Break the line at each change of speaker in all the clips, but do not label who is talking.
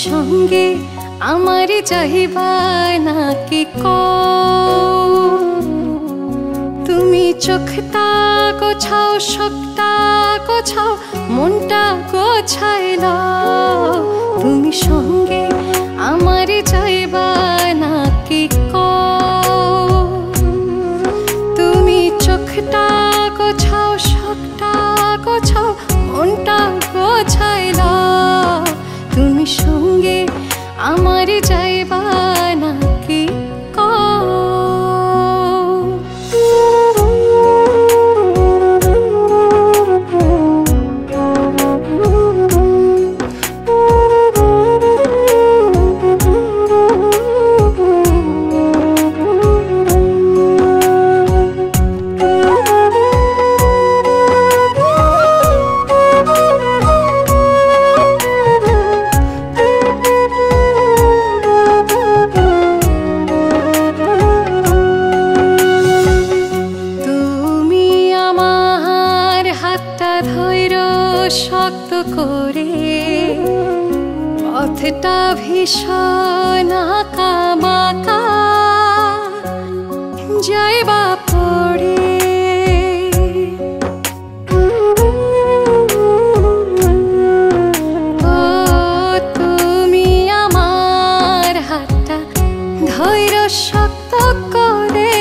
সঙ্গে আমার চাহিবা নাকি তুমি চোখটা গোছাও শোকটা গোছাও মনটা গোছাইল তুমি সঙ্গে আমার চাইবা নাকি তুমি চোখটা গোছাও শোকটা গোছাও মনটা গোছাইল তুমি সঙ্গে আমার চাইবা নাকি শক্ত করে পথটা ভীষণ আঁকাবাঁকা যাইবা পড়ে তুমি আমার হাতটা ধৈর্য শক্ত করে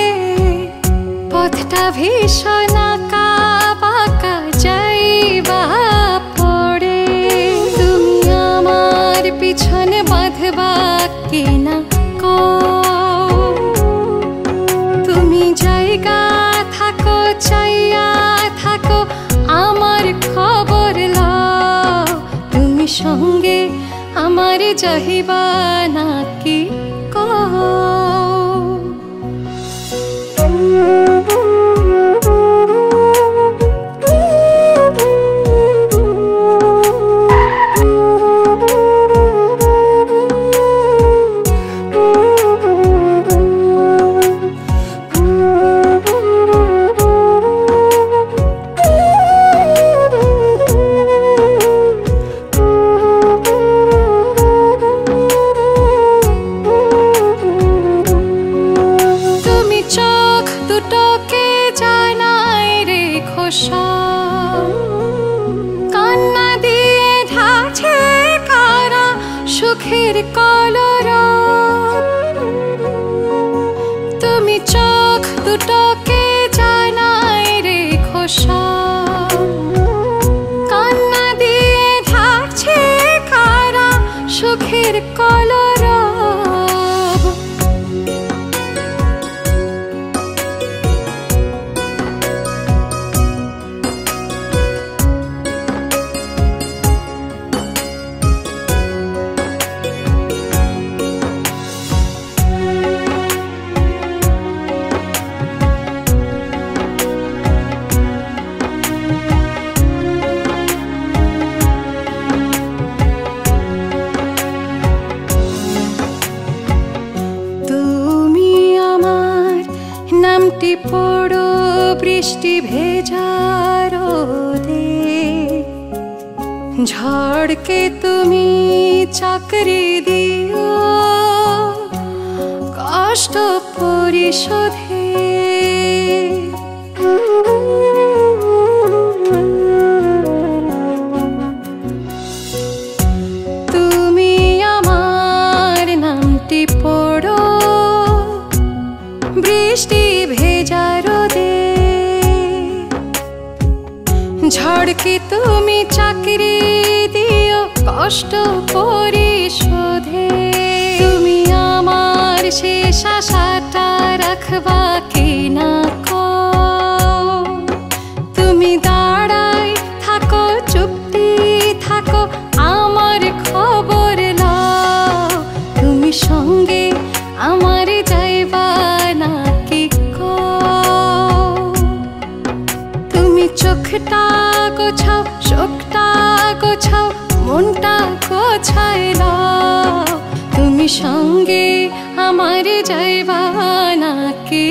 পথটা ভীষণ আঁকাবাঁকা যাইবা পিছনে বাঁধবা কিনা তুমি জায়গা থাকো চাইয়া থাকো আমার খবর লও তুমি সঙ্গে আমার চাহিবা নাকি কান্না দিয়ে ঢাছে কারা সুখের কলরব তুমি চোখ দুটোকে জানাই রেখো সব কান্না দিয়ে ঢাছে কারা সুখের কলরব নামটি পড়ো বৃষ্টি ভেজা রোদে ঝড়কে তুমি চাকরি দিও কষ্ট পরিশোধে তুমি আমার নামটি পড়ো বৃষ্টি ভেজা রোদে ঝড়কে তুমি চাকরি দিও কষ্ট পরিশোধে তুমি আমার শেষ আশাটা রাখবা কিনা তুমি দাঁড়াই থাকো চুপটি থাকো আমার খবর লও তুমি সঙ্গে আমার যাইবা নাকি তুমি চোখটা গোছাও শোকটা গোছাও মনটা গোছাইল তুমি সঙ্গে আমার যাইবা নাকি